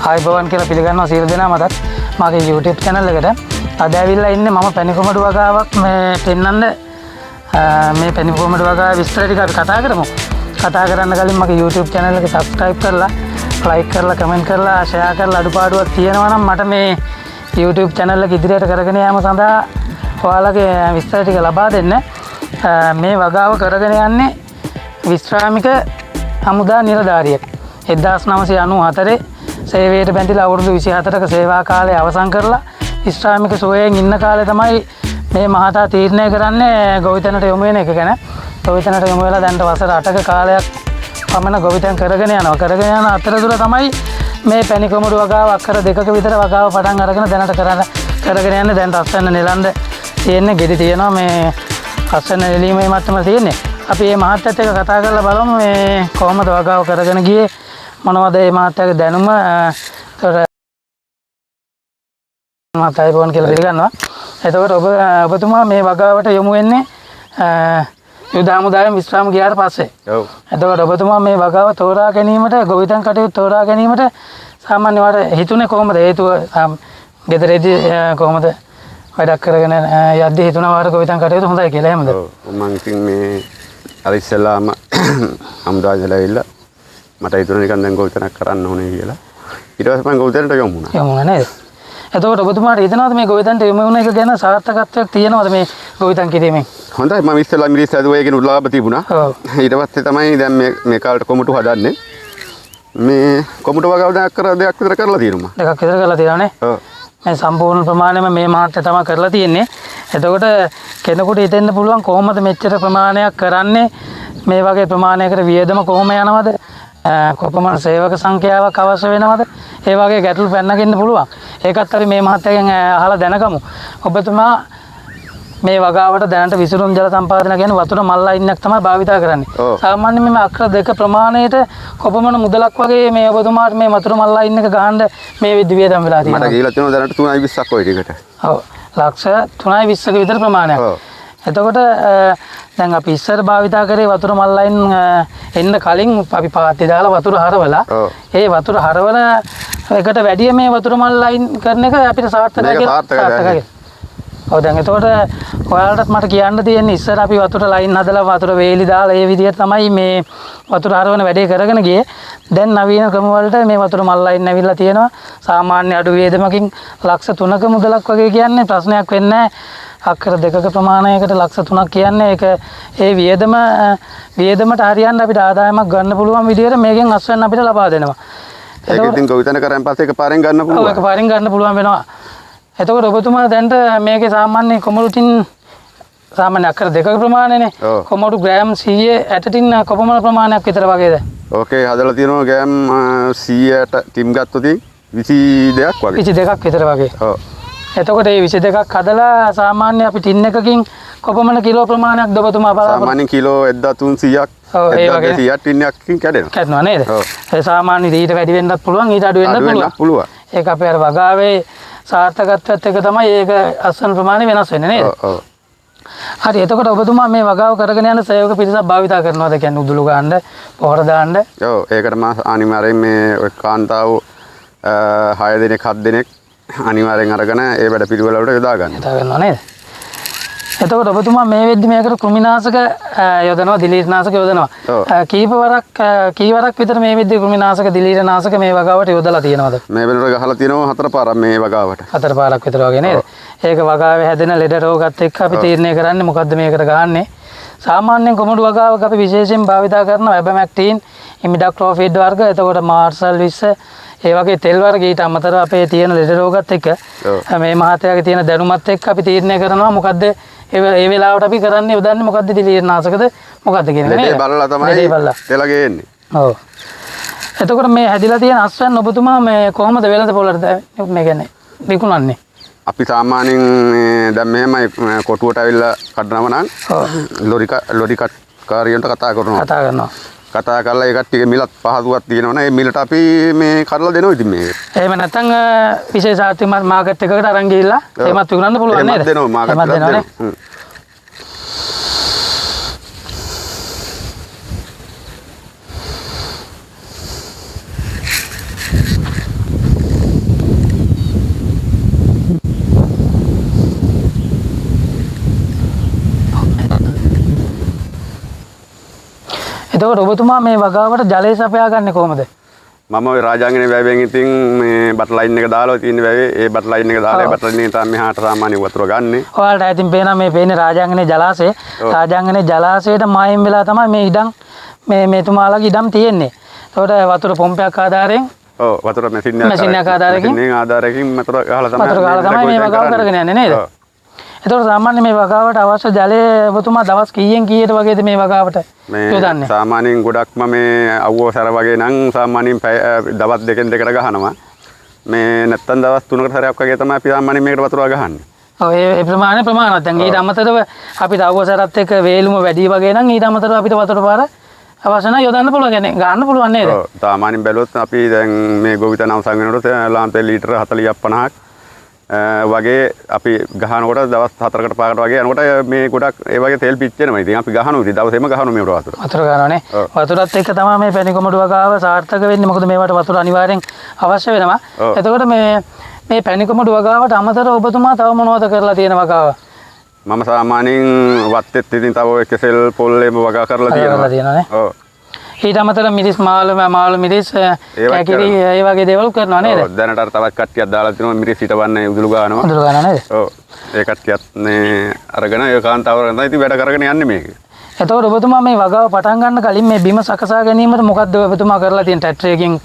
ආයුබෝවන් කියලා පිළිගන්නවා සියලු දෙනා මටත් මගේ YouTube channel එකට. අද ඇවිල්ලා ඉන්නේ මම පැණිකොමඩු වගාවක් මේ පෙන්වන්න මේ පැණිකොමඩු වගාව විස්තර ටික අපි කතා කරමු. කතා කරන්න කලින් මගේ YouTube channel එක subscribe කරලා like කරලා comment කරලා share කරලා අඩුපාඩුවක් තියෙනවා නම් මට මේ YouTube channel එක ඉදිරියට කරගෙන යාම සඳහා ඔයාලගේ විස්තර ටික ලබා දෙන්න. මේ වගාව කරගෙන යන්නේ විශ්‍රාමික හමුදා නිලධාරියෙක් 1994 සේවයට බැඳිලා අවුරුදු 24ක සේවා කාලය අවසන් කරලා විශ්‍රාමික සුවයෙන් ඉන්න කාලේ තමයි මේ මහතා තීරණය කරන්නේ ගොවිතැනට යොමු වෙන එක ගැන. ගොවිතැනට යොමු වෙලා දැන් වසර 8ක කාලයක් පමණ ගොවිතැන් කරගෙන යනවා. කරගෙන යන අතරතුර තමයි මේ පැණිකොමඩු වගාව අක්කර 2ක විතර වගාව පටන් අරගෙන දැනට කරගෙන යන්නේ. දැන් රස්සන්න නෙලන්න තියෙන්නේ, ගෙඩි තියෙනවා, මේ රස්සන්න නෙලීමේ මට්ටම තියෙන්නේ. අපි මේ මහත්තයත් එක්ක කතා කරලා බලමු මේ කොහොමද වගාව කරගෙන ගියේ, මොනවද මේ මහත්තයාගේ දැනුම. මතයි පොන් කියලා පිළිගන්නවා. එතකොට ඔබතුමා මේ වගාවට යොමු වෙන්නේ යුද හමුදාවෙන් විශ්‍රාම ගියාට පස්සේ. ඔව්. එතකොට ඔබතුමා මේ වගාව තෝරා ගැනීමට, ගොවිතැන් කටයුතු තෝරා ගැනීමට සාමාන්‍ය වට හිතුනේ කොහොමද? හේතුව ගෙදරදී කොහොමද වැඩක් කරගෙන යද්දී හිතුණා වාර ගොවිතැන් කටයුතු හොඳයි කියලා එහෙමද? ඔව්. මම ඉතින් මේ අර ඉස්සෙල්ලාම හමුදාවෙන් ඇවිල්ලා මට හිතුණා නිකන් දැන් ගොවිතැනක් කරන්න ඕනේ කියලා. ඊට පස්සේ මම ගොවිතැනට යොමු වුණා. යොමු වුණා නේද? එතකොට ඔබතුමාට හිතනවාද මේ ගොවිතැනට යොමු වුණ එක ගැන සාර්ථකත්වයක් තියෙනවද මේ ගොවිතැන් කිරීමෙන්? හොඳයි. මම ඉස්සෙල්ලා මිරිස් ඇදුවා, ඒකේ ලාභ තිබුණා. ඔව්. ඊට පස්සේ තමයි දැන් මේ කාලේට කොමුටු හදන්නේ. මේ කොමුටු වගාව දෙකක් විතර කරලා තියෙනවා. දෙකක් විතර කරලා තියෙනවා නේ? ඔව්. මේ සම්පූර්ණ ප්‍රමාණයම මේ මාත්‍ය තමයි කරලා තියෙන්නේ. එතකොට කෙනෙකුට හිතෙන්න පුළුවන් කොහොමද මෙච්චර ප්‍රමාණයක් කරන්නේ, මේ වගේ ප්‍රමාණයකට වියදම කොහොම යනවද, කොපමණ සේවක සංඛ්‍යාවක් අවශ්‍ය වෙනවද, ඒ වගේ ගැටලු පැනනගින්න පුළුවන්. ඒකත් අපි මේ මහත්තයාගෙන් අහලා දැනගමු. ඔබතුමා මේ වගාවට දැනට විසුරුම් ජල සම්පාදන කියන්නේ වතුර මල් ලයින්යක් තමයි භාවිතා කරන්නේ. සාමාන්‍යයෙන් මේ අක්‍ර 2 ප්‍රමාණයට කොපමණ මුදලක් වගේ මේ ඔබතුමාට මේ වතුර මල් ලයින් එක ගහන්න මේ වියදම් වෙලා තියෙනවා? මට ගිහලා තියෙනවා දැනට 3.20ක් ඔය ටිකට. ඔව්. ලක්ෂ 3.20ක විතර ප්‍රමාණයක්. එතකොට දැන් අපි ඉස්සර භාවිතා කරේ වතුර මල් ලයින් එන්න කලින් අපි පාත්ති දාලා වතුර හරවලා ඒ වතුර හරවන එකට වැඩිය මේ වතුර මල් ලයින් කරන එක අපිට සාර්ථකයි කියලා. ඔව්. දැන් එතකොට ඔයාලටත් මට කියන්න තියෙන්නේ ඉස්සර අපි වතුර ලයින් හදලා වතුර වේලි දාලා ඒ විදිහට තමයි මේ වතුර හරවන වැඩේ කරගෙන ගියේ. දැන් නවීන ක්‍රම වලට මේ වතුර මල් ලයින් ඇවිල්ලා තියෙනවා. සාමාන්‍ය අඩු වේදමකින් ලක්ෂ 3ක මුදලක් වගේ කියන්නේ ප්‍රශ්නයක් වෙන්නේ නැහැ. අක්කර 2ක ප්‍රමාණයකට ලක්ෂ 3ක් කියන්නේ ඒක ඒ වියදමට හරියන්න අපිට ආදායමක් ගන්න පුළුවන් විදිහට මේකෙන් අස්වැන්න අපිට ලබා දෙනවා. ඒක ඉතින් ගොවිතැන කරන් පස්සේ එකපාරෙන් ගන්න පුළුවන්. ඔව්, එකපාරෙන් ගන්න පුළුවන් වෙනවා. එතකොට ඔබතුමා දැන්ට මේකේ සාමාන්‍ය කොමඩුටින් සාමාන්‍ය අක්කර 2ක ප්‍රමාණයනේ. කොමඩු ග්‍රෑම් 100 ඇටටින් කොපමණ ප්‍රමාණයක් විතර වගේද? ඕකේ, හදලා තියෙනවා ග්‍රෑම් 100ට ටිම් ගත්තොත් 22ක් වගේ. 22ක් විතර වගේ. ඔව්. එතකොට මේ 22ක් හදලා සාමාන්‍ය අපි ටින් එකකින් කොපමණ කිලෝ ප්‍රමාණයක් ඔබතුමා බලාපොරොත්තු? සාමාන්‍යයෙන් කිලෝ 1300ක් 1200ක් ටින් එකකින් කැඩෙනවා. කැඩෙනවා නේද? ඒ සාමාන්‍ය ඊට වැඩි වෙන්නත් පුළුවන්, ඊට අඩු වෙන්නත් පුළුවන්. ඒක අපේ අර වගාවේ සාර්ථකත්වයත් එක තමයි ඒක අස්වැන්න ප්‍රමාණය වෙනස් වෙන්නේ නේද? ඔව්. හරි. එතකොට ඔබතුමා මේ වගාව කරගෙන යන සේවක පිරිසක් භාවිතා කරනවද? කියන්නේ උදුළු ගන්න, පොහොර දාන්න? ඔව්. ඒකට මම අනිවාර්යෙන් මේ ඔය කාන්තාව 6 දෙනෙක් 7 දෙනෙක් අනිවාර්යෙන් අරගෙන ඒ වැඩ පිළිවෙලට යොදා ගන්නවා නේද? එතකොට ඔබතුමා මේ වෙද්දි මේකට කෘමිනාශක යොදනවා, දිලීරනාශක යොදනවා. කීවරක් විතර මේ වෙද්දි කෘමිනාශක, දිලීරනාශක මේ වගාවට යොදලා තියෙනවද? මේ වෙනකොට ගහලා තියෙනවා 4 පාරක් මේ වගාවට. 4 පාරක් විතර වගේ නේද? ඒක වගාවේ හැදෙන ලෙඩ රෝගات එක්ක අපි තීරණය කරන්නේ මොකද්ද මේකට ගහන්නේ. සාමාන්‍යයෙන් කොමඩු වගාවක අපි විශේෂයෙන් භාවිතා කරන ඇබමැක්ටින්, ඉමිඩාක්ලෝෆිඩ් වර්ග, එතකොට මාර්සල් 20, ඒ වගේ තෙල් වර්ග ඊට අමතරව අපේ තියෙන ලෙඩ රෝගات එක්ක මේ මහත්තයාගේ තියෙන දැනුමත් එක්ක අපි තීරණය කරනවා මොකද්ද ඒ වෙලාවට අපි කරන්නේ යොදන්නේ මොකද්ද, දිලීරනාශකද මොකද්ද කියන එක නේද? මේ බලලා තමයි තෙල ගේන්නේ. ඔව්. එතකොට මේ හැදිලා තියෙන අස්වැන්න ඔබතුමා මේ කොහොමද වෙළඳ පොළට මේ කියන්නේ විකුණන්නේ? අපි සාමාන්‍යයෙන් දැන් මෙහෙමයි කොටුවට ඇවිල්ලා කඩනව නම් ලොරි කාරියන්ට කතා කරනවා. කතා කරලා ඒ කට්ටියගේ මිලත් පහසුවක් තියෙනවනේ. ඒ මිලට අපි මේ කරලා දෙනවා ඉතින් මේක. එහෙම නැත්නම් විශේෂාර්ථික මාකට් එකකට අරන් ගිහිල්ලා එහෙමත් විකුණන්න පුළුවන් නේද? එහෙමත් දෙනවා මාකට් එකකට දෙනවා. එතකොට ඔබතුමා මේ වගාවට ජලය සපයා ගන්නේ කොහොමද? මම ওই රාජාංගනේ වැවෙන් ඉතින් මේ බට් ලයින් එක දාලා තියෙන වැවේ ඒ බට් ලයින් එක දාලා බට් ලයින් එක තමයි මෙහාට සාමාන්‍ය වතුර ගන්නෙ. ඔයාලට ඇතින් පේනවා මේ පේන්නේ රාජාංගනේ ජලාශය. රාජාංගනේ ජලාශයට මායිම් වෙලා තමයි මේ ඉඩම් මේ මෙතුමාලගේ ඉඩම් තියෙන්නේ. ඒකට වතුර පොම්පයක් ආධාරයෙන් ඔව් වතුර මැෂින් එකක් ආධාරයෙන් වතුර ගහලා තමයි මේ වගාව කරගෙන යන්නේ නේද? එතකොට සාමාන්‍ය මේ වගාවට අවශ්‍ය ජලය ඔබතුමා දවස් කීයෙන් කීයට වගේද මේ වගාවට යොදන්නේ? සාමාන්‍යයෙන් ගොඩක්ම මේ අවුව සැර වගේ නම් සාමාන්‍යයෙන් දවස් දෙකෙන් දෙකට ගහනවා. මේ නැත්තම් දවස් 3කට සැරයක් වගේ තමයි අපි සාමාන්‍යයෙන් මේකට වතුර ගහන්නේ. ඔව් ඒ ප්‍රමාණවත්. දැන් ඊට අමතරව අපිට අවුව සැරත් එක්ක වේලුම වැඩි වගේ නම් ඊට අමතරව අපිට වතුර පාර අවශ්‍ය නැහැ යොදන්න පුළුවන්. يعني ගන්න පුළුවන් නේද? ඔව් සාමාන්‍යයෙන් බැලුවොත් අපි දැන් මේ ගොවිතැන අවසන් වෙනකොට ලාම්පේ ලීටර 40ක් 50ක් වගේ අපි ගහනකොට දවස් 4කට 5කට වගේ යනකොට මේ ගොඩක් ඒ වගේ තෙල් පිච්චෙනවා. ඉතින් අපි ගහනවා ඉතින් දවසේම ගහනවා මේවට වතුර. වතුර ගන්නවානේ. වතුරත් එක්ක තමයි මේ පැණිකොමඩු වගාව සාර්ථක වෙන්නේ. මොකද මේවට වතුර අනිවාර්යෙන් අවශ්‍ය වෙනවා. එතකොට මේ පැණිකොමඩු වගාවට අමතරව ඔබතුමා තව මොනවද කරලා තියෙන වගාව? මම සාමාන්‍යයෙන් වත්තෙත් ඉතින් තව ඔය කෙසෙල් පොල්ලේම වගා කරලා තියෙනවා. ඔව්. ඊට අමතරව මිරිස් මාළු මිරිස් කැකිරි ඒ වගේ දේවල් කරනවා නේද? ඔව් දැනට අර තවත් කට්ටියක් දාලා තිනවා මිරිස් හිටවන්නේ උදුළු ගන්නවා. උදුළු ගන්නවා නේද? ඔව්. ඒ කට්ටියත් මේ අරගෙන ඒ කාන්තාවරෙන් තමයි ඉතින් වැඩ කරගෙන යන්නේ මේක. එතකොට ඔබතුමා මේ වගාව පටන් ගන්න කලින් මේ බිම සකසා ගැනීමට මොකද්ද ඔබතුමා කරලා තියෙන ට්‍රැක්ටරයකින්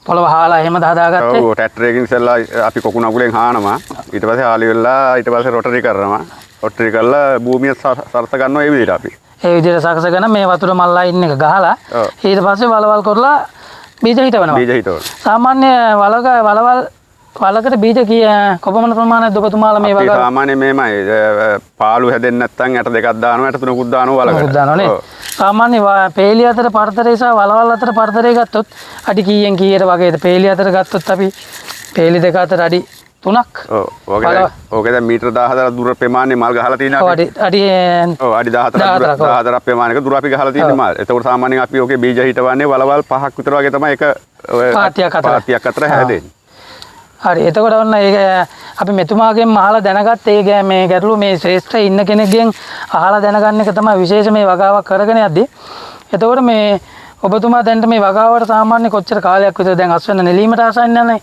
පොළව හාලා එහෙමද හදාගත්තේ? ඔව් ට්‍රැක්ටරයකින් ඉස්සෙල්ලා අපි කොකුණ අගුලෙන් හානවා. ඊට පස්සේ හාලි වෙලා ඊට පස්සේ රොටරි කරනවා. රොටරි කරලා භූමිය සරස ගන්නවා ඒ විදිහට අපි. ඒ විදිහට සකසගෙන මේ වතුර මල් ලයින් එක ගහලා ඊට පස්සේ වලවල් කරලා බීජ හිටවනවා. බීජ හිටවනවා. සාමාන්‍ය වලකට බීජ කොපමණ ප්‍රමාණයක්ද ඔබතුමාලා මේ වගේ? අපි සාමාන්‍ය මේමයි පාළු හැදෙන්නේ නැත්නම් ඇට දෙකක් දානවා ඇට තුනකුත් දානවා වලකට. තුනකුත් දානවා නේ. සාමාන්‍ය පේලිය අතර පරතරය සහ වලවල් අතර පරතරය ගත්තොත් අඩි කීයෙන් කීයට වගේද? පේලිය අතර ගත්තොත් අපි පේලි දෙක අතර අඩි 3ක්. ඔව්. ඕකේ දැන් මීටර 10000 දුර ප්‍රමාණයේ මල් ගහලා තියෙනවා. ඔව් අඩි 14 ප්‍රමාණයක දුර අපි ගහලා තියෙන මල්. ඒතකොට සාමාන්‍යයෙන් අපි ඕකේ බීජ හිටවන්නේ වලවල් 5ක් විතර වගේ තමයි එක පාතියක් අතර හැදෙන්නේ. හරි. එතකොට ඔන්න ඒක අපි මෙතුමාගෙන් අහලා දැනගත්ත ඒ මේ ගැටලුව මේ ශ්‍රේෂ්ඨ ඉන්න කෙනෙක්ගෙන් අහලා දැනගන්න එක තමයි විශේෂ මේ වගාවක් කරගෙන යද්දී. එතකොට මේ ඔබතුමා දැන් මේ වගාවට සාමාන්‍ය කොච්චර කාලයක් විතර දැන් අස්වැන්න නෙලීමට ආසන්න නැහැ.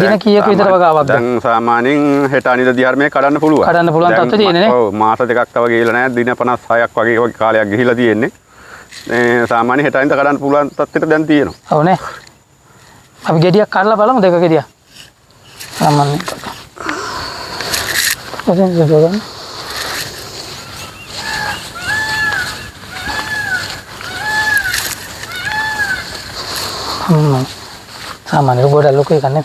දින කීයක විතර වගාවක්ද? දැන් සාමාන්‍යයෙන් හෙට අනිද්දා දිහාරමේ කඩන්න පුළුවන්. කඩන්න පුළුවන් තත්ත්වෙ තියෙන්නේ නේ. ඔව් මාස දෙකක් තව ගිහිලා නැහැ. දින 56ක් වගේ කාලයක් ගිහිලා තියෙන්නේ. මේ සාමාන්‍ය හෙට අනිද්දා කඩන්න පුළුවන් තත්ත්වෙට දැන් තියෙනවා. ඔව් නේ. අපි ගෙඩියක් කඩලා බලමු දෙක ගෙඩියක්. සාමාන්‍යයෙන්. ඔතෙන් ගොඩක් සාමාන්‍ය ගොඩක් ලොකු එකක් නේ.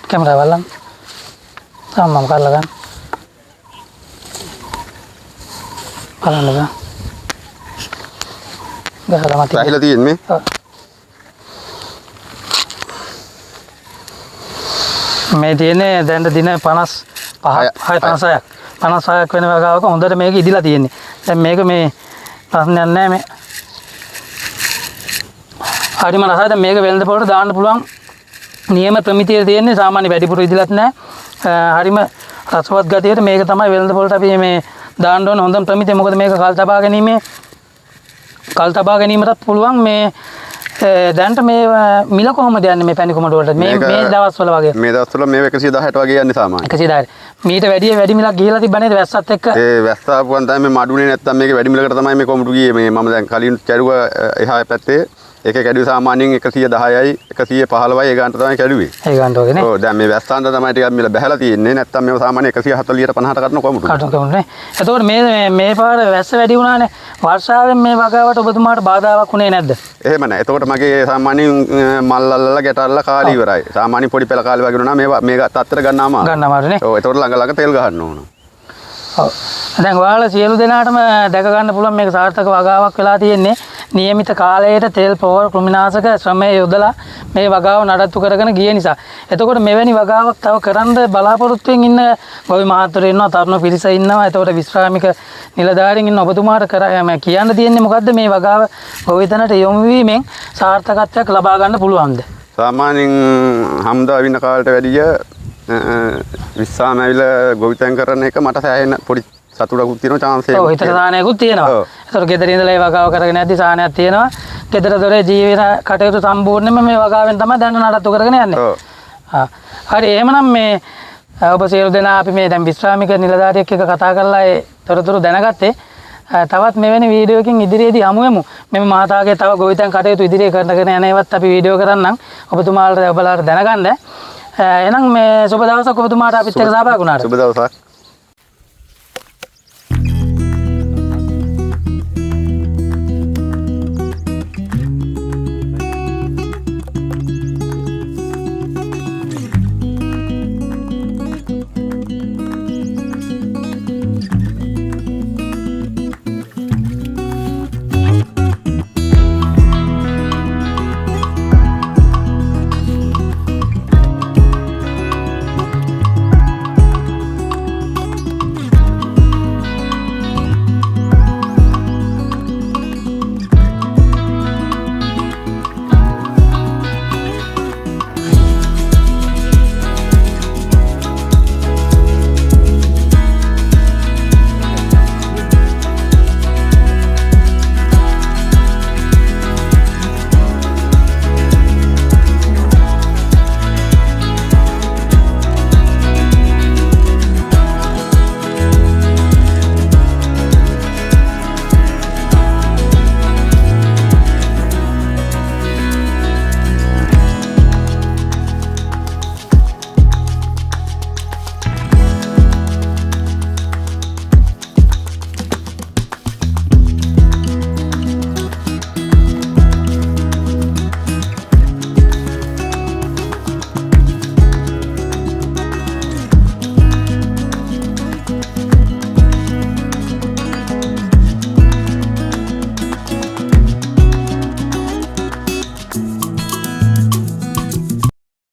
කැමරාව බලන්න. සාමාන්‍යම කරලා ගන්න. බලන්න ගන්න. ගහලා මත. ඇහිලා තියෙන්නේ. මේ තියෙන්නේ දැන් දින 56ක් 56ක් වෙන වගාවක හොඳට මේක ඉදිලා තියෙන්නේ. දැන් මේක මේ ප්‍රශ්නයක් නැහැ මේ. හරිම රසයි. දැන් මේක වෙළඳ පොළට දාන්න පුළුවන් නියම ප්‍රමිතිය තියෙන්නේ. සාමාන්‍ය වැඩිපුර ඉදිලත් නැහැ. හරිම රසවත් ගතියට මේක තමයි වෙළඳ පොළට අපි මේ දාන්න ඕන හොඳම ප්‍රමිතිය. මොකද මේක කල් තබා ගැනීමටත් පුළුවන්. මේ දැන්ට මේ මිල කොහොමද යන්නේ මේ පැණිකොමඩු වලට? මේ දවස්වල වගේ. මේ දවස්වල මේ 110ට වගේ යන්නේ සාමාන්‍යයෙන්. 110ට. මීට වැඩි මිලක් ගිහිලා තිබ්බ නේද වැස්සත් එක්ක? ඒ වැස්ස ආපුවන් තමයි මේ මඩුනේ නැත්තම් මේක වැඩි මිලකට තමයි මේ කොමඩු ගියේ. මේ මම දැන් කලින් කැඩුවා එහා පැත්තේ. ඒකේ කැඩුවේ සාමාන්‍යයෙන් 110යි 115යි ඒ ගානට තමයි කැඩුවේ. ඒ ගානට වගේ නේ. ඔව් දැන් මේ වැස්සන්ට තමයි ටිකක් මිල බහැලා තියෙන්නේ. නැත්තම් මේව සාමාන්‍ය 140ට 50ට කඩන කොමඩු. කඩන නේ. එතකොට මේ පාර වැස්ස වැඩි වුණානේ. වර්ෂාවෙන් මේ වගාවට ඔබතුමාට බාධාවක් වුණේ නැද්ද? එහෙම නැහැ. එතකොට මගේ සාමාන්‍යයෙන් මල් අල්ලලා ගැට අල්ලලා කාලි ඉවරයි. සාමාන්‍ය පොඩි පෙළ කාලි වගේ වුණා මේ තත්තර ගන්න අමාරුයි. ගන්න අමාරුයි නේ. ඔව් එතකොට ළඟ තෙල් ගහන්න ඕන. ඔව්. දැන් ඔයාලා සියලු දෙනාටම දැක ගන්න පුළුවන් මේක සාර්ථක වගාවක් වෙලා තියෙන්නේ. නියමිත කාලයට තෙල් පොහොර කෘමිනාශක ශ්‍රමය යොදලා මේ වගාව නඩත්තු කරගෙන ගිය නිසා. එතකොට මෙවැනි වගාවක් තව කරන්න බලාපොරොත්තු වෙමින් ඉන්න ගොවි මහත්වරු ඉන්නවා, තරුණ පිරිස ඉන්නවා. එතකොට විශ්‍රාමික නිලධාරීන් ඉන්න ඔබතුමාට කියන්න තියෙන්නේ මොකද්ද මේ වගාව ගොවිතැනට යොමු වීමෙන් සාර්ථකත්වයක් ලබා ගන්න පුළුවන්ද? සාමාන්‍යයෙන් හම්දා වින්න කාලයට වැඩිය විශ්‍රාම ඇවිල්ලා ගොවිතැන් කරන එක මට සෑහෙන පොඩි සතුටකුත් තියෙනවා chance ඔව් එකකුත් හිතට සාහනයකුත් තියෙනවා. ඔව්. ඒතකොට ගෙදර ඉඳලා ඒ වගාව කරගෙන යද්දි සාහනයක් තියෙනවා. ගෙදර දොරේ ජීවන කටයුතු සම්පූර්ණයෙන්ම මේ වගාවෙන් තමයි දැන් නඩත්තු කරගෙන යන්නේ. ඔව්. හරි එහෙමනම් මේ ඔබ සියලු දෙනා අපි මේ දැන් විශ්‍රාමික නිලධාරියෙක් එක්ක කතා කරලා ඒ තොරතුරු දැනගත්තේ. තවත් මෙවැනි වීඩියෝකින් ඉදිරියේදී හමු වෙමු. මෙම මහතාගේ තව ගොවිතැන් කටයුතු ඉදිරියේ කරගෙන යන ඒවත් අපි වීඩියෝ කරන්නම්. ඔබතුමාලට ඔබලාට දැනගන්න. එහෙනම් මේ සුබ දවසක් ඔබතුමාට අපිත් එක්ක සහභාගී වුණාට. සුබ දවසක්.